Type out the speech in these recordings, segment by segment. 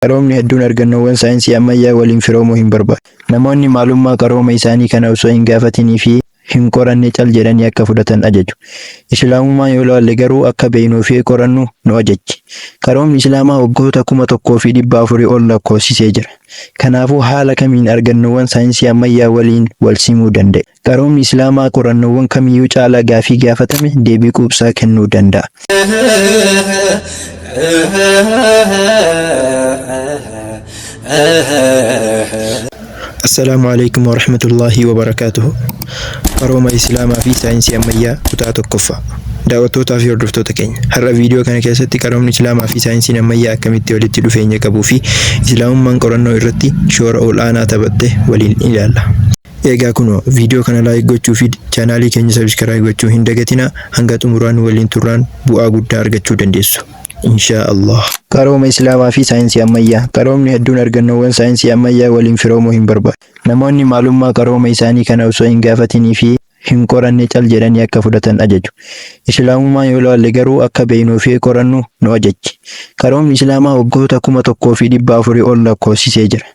Qaroomni hedduun argannoowwan saayinsii ammayyaa waliin firoomuu hin barbaadu. Namoonni maalummaa qarooma isaanii kana osoo hin gaafatinii fi hin qoranne cal jedhanii akka fudhatan ajaju. Islaamummaan yoo ilaalle garuu akka beeknuu fi qorannu nu ajajji. Qaroomni Islaamaa waggoota 1400 ol lakkoofsisee jira. Kanaafuu haala kamiin argannoowwan saayinsii ammayyaa waliin wal simuu danda'a? Qaroomni Islaamaa qorannoowwan kamiyyuu caalaa gaafii gaafatame deebii quubsaa kennuu danda'a. Assalaamu alaikum warahmatullahi wabarakatuhu. Qarooma Islaamaa fi saayinsii ammayyaa kutaa tokkoffaa. Daawwattootaa fi hordoftoota keenya, har'a viidiyoo kana keessatti qaroomni Islaamaa fi saayinsiin ammayyaa akkamitti walitti dhufeenya qabuu fi Islaamummaan qorannoo irratti shoora ol'aanaa taphatte waliin ilaalla. Egaa kunoo viidiyoo kana laayik gochuu fi chaanaalii keenya sabskiraayib gochuu hin dagatinaa. Hanga xumuraan waliin turraan bu'aa guddaa argachuu dandeessu. Inshaallah. Qarooma Islaamaa fi saayinsii ammayyaa. Qaroomni hedduun argannoowwan saayinsii ammayyaa waliin firoomuu hin barbaadu. Namoonni maalummaa qarooma isaanii kana osoo hin gaafatinii fi hin qoranne cal jedhanii akka fudhatan ajaju. Islaamummaan yoo ilaalle garuu akka beeknuu fi qorannu nu ajajji. Qaroomni Islaamaa waggoota 1400 ol lakkoofsisee jira.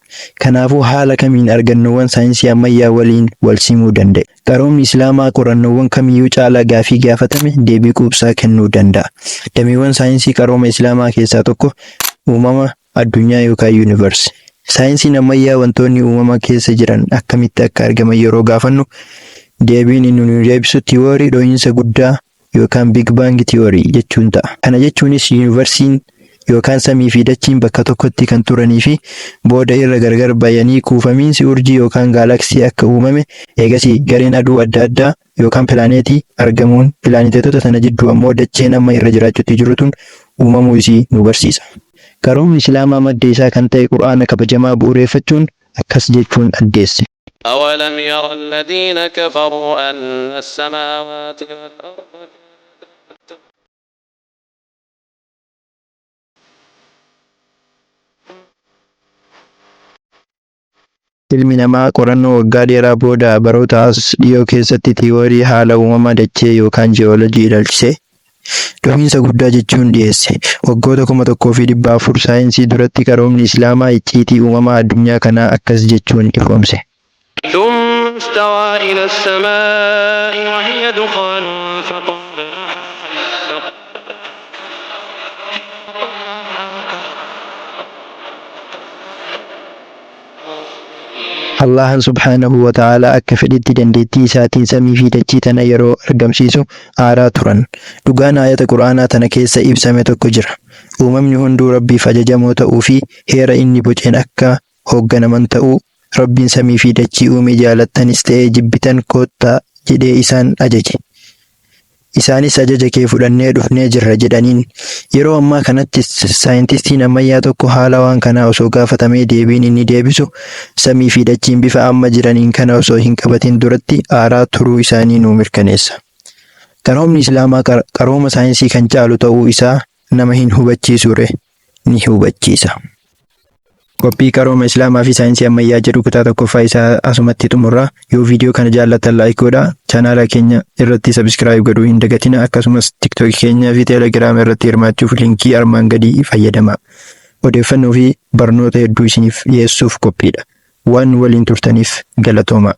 Kanaafuu haala kamiin argannoowwan saayinsii ammayyaa waliin wal simuu danda'a? Qaroomni Islaamaa qorannoowwan kamiyyuu caalaa gaafii gaafatame deebii quubsaa kennuu danda'a. Dameewwan saayinsii qarooma Islaamaa keessaa tokko uumama addunyaa yookaan yuunivarsi. Saayinsiin ammayyaa wantoonni uumama keessa jiran akkamitti akka argaman yeroo gaafannu deebiin inni nu deebisu tiwoorii dhoohinsa guddaa yookaan Big Bang tiwoorii jechuun ta'a. Kana jechuunis yuunivarsiin yookaan samii fi dachiin bakka tokkotti kan turanii fi booda irra gargar bayanii kuufamiinsi urjii yookaan gaalaksii akka uumame, eegasii gareen aduu adda addaa yookaan pilaaneetii argamuun pilaaneetota sana jidduu ammoo dacheen amma irra jiraachuutti jirutun uumamuu isii nu barsiisa. Qaroomni Islaamaa madda isaa kan ta'e Qur'aana kabajamaa bu'uureeffachuun akkas jechuun addeesse. أولم ير الذين كفروا أن السماوات والأرض Ilmi namaa qorannoo waggaa dheeraa booda baroota as dhiyoo keessatti tiwoorii haala uumama dachee yookaan ji'oolojii ilaalchisee dhohiinsa guddaa jechuun dhiyeesse. Waggoota 1400 saayinsii duratti qaroomni Islaamaa icciitii uumamaa addunyaa kanaa akkas jechuun ifoomse. ثم استوى إلى السماء وهي دخان فقال Allahan subhaanahu wa ta'aalaa akka fedhetti dandeettii isaatiin samii fi dachii tana yeroo argamsiisu aaraa turan. Dhugaan aayata Qur'aanaa tana keessa ibsame tokko jira. Uumamni hunduu Rabbiif ajajamoo ta'uu fi heera inni boceen akka hoogganaman ta'uu Rabbiin samii fi dachii uume jaalattanis ta'ee jibbitan koottaa jedhee isaan ajaje. Isaanis ajaja kee fudhannee dhufnee jirra jedhaniin. Yeroo ammaa kanatti saayintistiin ammayyaa tokko haala waan kanaa osoo gaafatamee deebiin inni deebisu samii fi dachiin bifa amma jiraniin kana osoo hin qabatin duratti aaraa turuu isaanii nu mirkaneessa. Qaroomni Islaamaa qarooma saayinsii kan caalu ta'uu isaa nama hin hubachiisure ni hubachiisa. Qophii qarooma Islaamaa fi saayinsii ammayyaa jedhu kutaa tokkoffaa isaa asumatti xumurra. Yoo viidiyoo kana jaallattan laayik godhaa. Chaanaala keenya irratti sabskiraayib godhuu hin dagatina. Akkasumas tiktookii keenya fi teelegiraama irratti hirmaachuuf linkii armaan gadii fayyadamaa. Odeeffannoo fi barnoota hedduu isiniif dhiyeessuuf qophiidha. Waan waliin turtaniif galatooma.